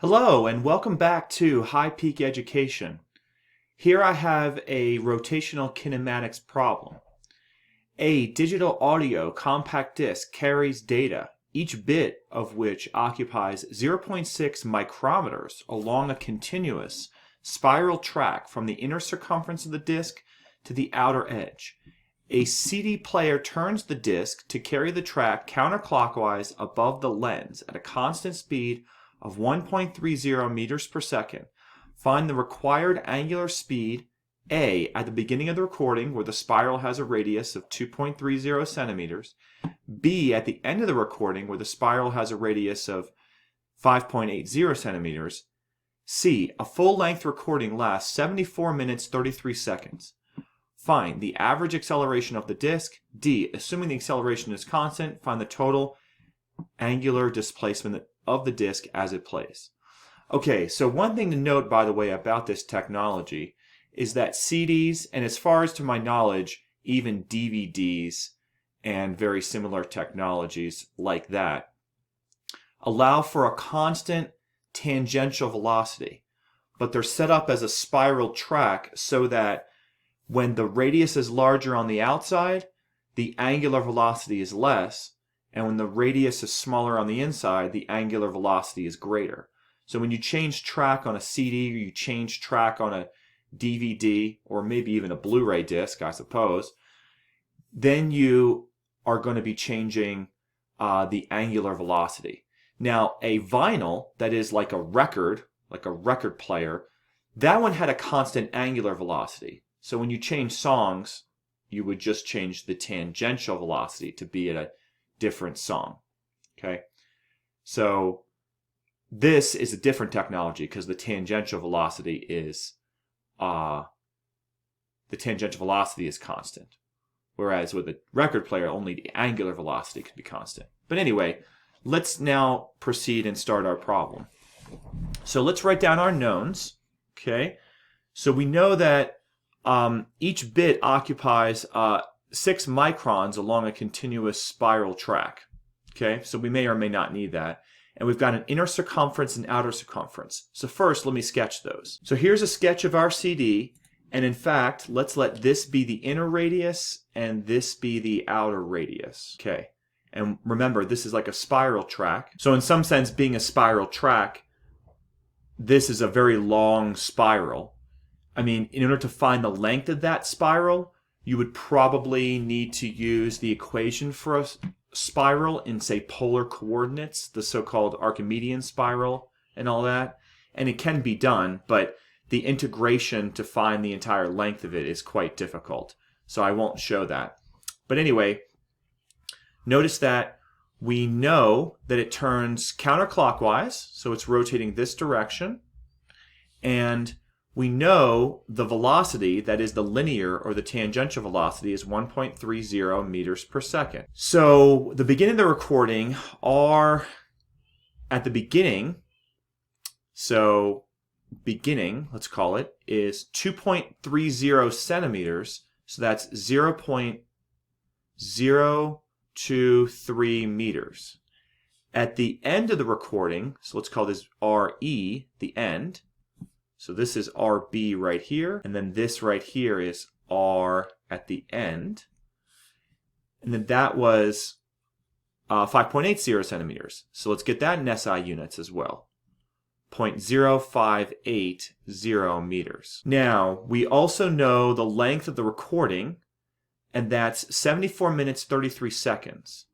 Hello and welcome back to High Peak Education. Here I have a rotational kinematics problem. A digital audio compact disc carries data, each bit of which occupies 0.6 micrometers along a continuous spiral track from the inner circumference of the disc to the outer edge. A CD player turns the disc to carry the track counterclockwise above the lens at a constant speed of 1.30 meters per second. Find the required angular speed A at the beginning of the recording where the spiral has a radius of 2.30 centimeters, B at the end of the recording where the spiral has a radius of 5.80 centimeters, C, a full-length recording lasts 74 minutes 33 seconds. Find the average acceleration of the disc. D, assuming the acceleration is constant, find the total angular displacement of the disc as it plays. Okay, so one thing to note, by the way, about this technology is that CDs, and as far as to my knowledge, even DVDs and very similar technologies like that, allow for a constant tangential velocity, but they're set up as a spiral track so that when the radius is larger on the outside, the angular velocity is less, and when the radius is smaller on the inside, the angular velocity is greater. So when you change track on a CD or you change track on a DVD or maybe even a Blu-ray disc, I suppose, then you are going to be changing the angular velocity. Now, a vinyl, that is like a record player, that one had a constant angular velocity. So when you change songs, you would just change the tangential velocity to be at a different song. Okay, so this is a different technology because the tangential velocity is constant, whereas with a record player only the angular velocity can be constant. But anyway, let's now proceed and start our problem. So let's write down our knowns. Okay, so we know that each bit occupies 6 microns along a continuous spiral track. Okay, so we may or may not need that. And we've got an inner circumference and outer circumference. So first, let me sketch those. So here's a sketch of our CD. And in fact, let's let this be the inner radius and this be the outer radius. Okay, and remember, this is like a spiral track. So in some sense, being a spiral track, this is a very long spiral. I mean, in order to find the length of that spiral, you would probably need to use the equation for a spiral in, say, polar coordinates, the so-called Archimedean spiral and all that. And it can be done, but the integration to find the entire length of it is quite difficult. So I won't show that. But anyway, notice that we know that it turns counterclockwise, so it's rotating this direction. And we know the velocity, that is the linear or the tangential velocity, is 1.30 meters per second. So the beginning of the recording are at the beginning. So beginning, let's call it, is 2.30 centimeters. So that's 0.023 meters. At the end of the recording, so let's call this RE, the end. So this is RB right here, and then this right here is R at the end. And then that was 5.80 centimeters. So let's get that in SI units as well. 0.0580 meters. Now, we also know the length of the recording, and that's 74 minutes 33 seconds.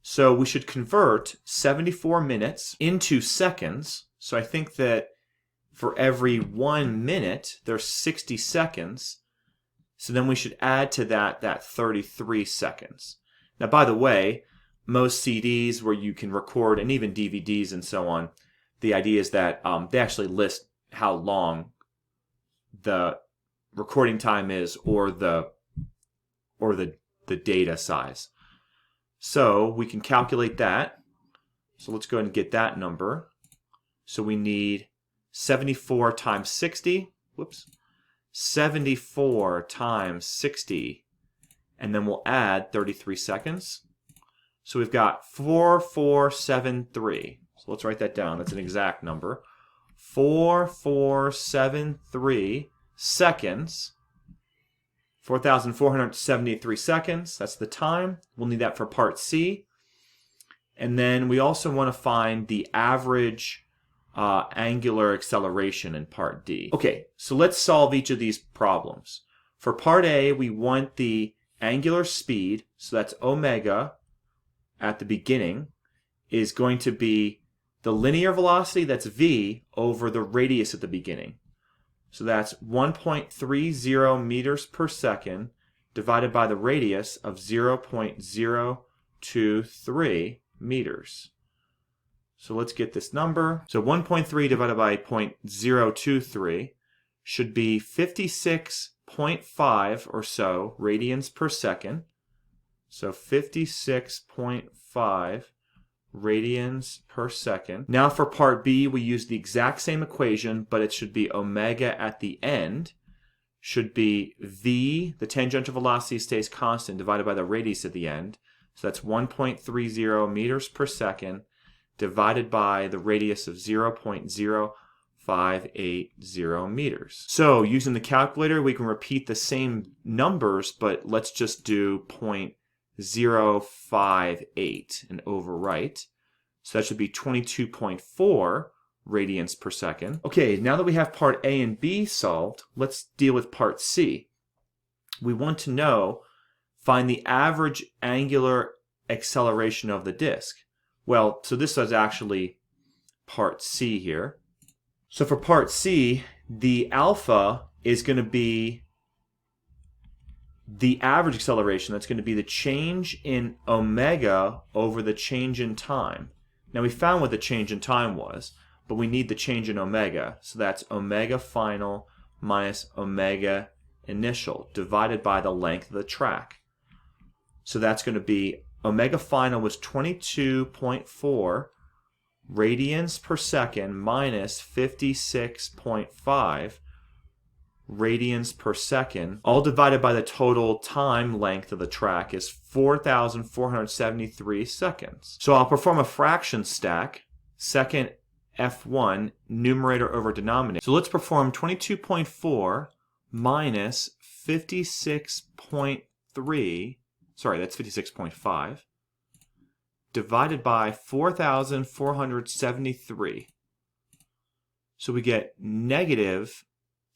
So we should convert 74 minutes into seconds. So I think that for every 1 minute, there's 60 seconds. So then we should add to that 33 seconds. Now, by the way, most CDs where you can record, and even DVDs and so on, the idea is that they actually list how long the recording time is or the data size. So we can calculate that. So let's go ahead and get that number. So we need 74 times 60, 74 times 60, and then we'll add 33 seconds. So we've got 4473. So let's write that down. That's an exact number. 4,473 seconds. 4,473 seconds, that's the time. We'll need that for part C. And then we also want to find the average angular acceleration in part D. Okay, so let's solve each of these problems. For part A, we want the angular speed, so that's omega at the beginning, is going to be the linear velocity, that's v, over the radius at the beginning. So that's 1.30 meters per second divided by the radius of 0.023 meters. So let's get this number. So 1.3 divided by 0.023 should be 56.5 or so radians per second. So 56.5 radians per second. Now for part B, we use the exact same equation, but it should be omega at the end. Should be v, the tangential velocity stays constant, divided by the radius at the end. So that's 1.30 meters per second divided by the radius of 0.0580 meters. So using the calculator, we can repeat the same numbers, but let's just do 0.058 and overwrite. So that should be 22.4 radians per second. Okay, now that we have part A and B solved, let's deal with part C. We want to find the average angular acceleration of the disk. Well, so this is actually part C here. So for part C, the alpha is going to be the average acceleration. That's going to be the change in omega over the change in time. Now we found what the change in time was, but we need the change in omega. So that's omega final minus omega initial divided by the length of the track. So that's going to be omega final was 22.4 radians per second minus 56.5 radians per second, all divided by the total time length of the track is 4,473 seconds. So I'll perform a fraction stack, second F1, numerator over denominator. So let's perform 22.4 minus 56.3, sorry, that's 56.5, divided by 4,473. So we get negative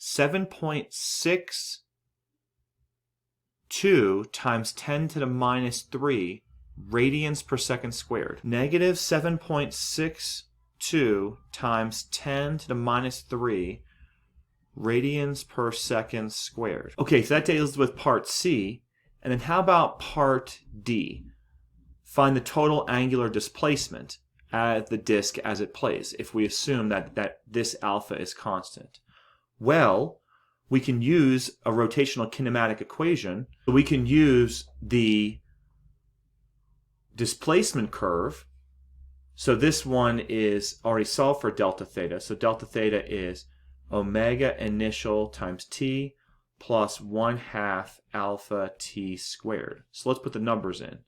7.62 times 10 to the minus 3 radians per second squared. Negative 7.62 times 10 to the minus 3 radians per second squared. Okay, so that deals with part C. And then how about part D? Find the total angular displacement at the disk as it plays, if we assume that this alpha is constant. Well, we can use a rotational kinematic equation. We can use the displacement curve. So this one is already solved for delta theta. So delta theta is omega initial times t plus 1/2 alpha t squared. So let's put the numbers in.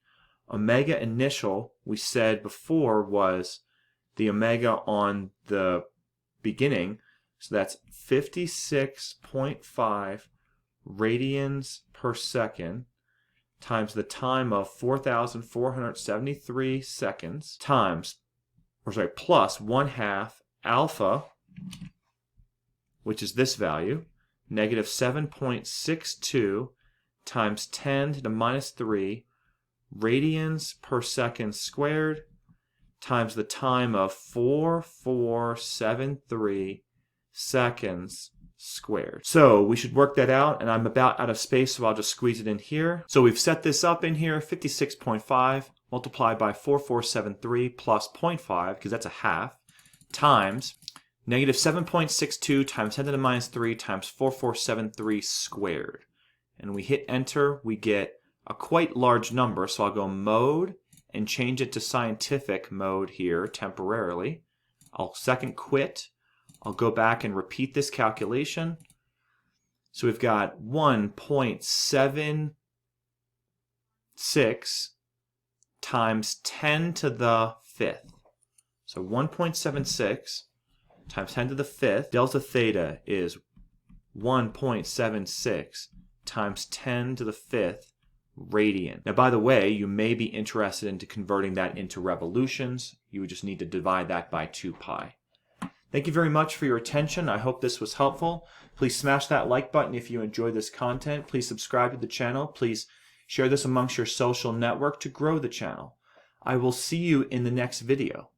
Omega initial, we said before, was the omega on the beginning. So that's 56.5 radians per second times the time of 4,473 seconds plus 1/2 alpha, which is this value, negative 7.62 times 10 to the minus 3 radians per second squared times the time of 4,473 seconds squared. So we should work that out, and I'm about out of space, so I'll just squeeze it in here. So we've set this up in here, 56.5 multiplied by 4,473 plus 0.5, because that's a half, times negative 7.62 times 10 to the minus 3 times 4,473 squared. And we hit enter, we get a quite large number, so I'll go mode and change it to scientific mode here temporarily. I'll second quit. I'll go back and repeat this calculation. So we've got 1.76 times 10 to the 5th. So 1.76 times 10 to the 5th. Delta theta is 1.76 times 10 to the 5th radian. Now, by the way, you may be interested into converting that into revolutions. You would just need to divide that by 2 pi. Thank you very much for your attention. I hope this was helpful. Please smash that like button if you enjoy this content. Please subscribe to the channel. Please share this amongst your social network to grow the channel. I will see you in the next video.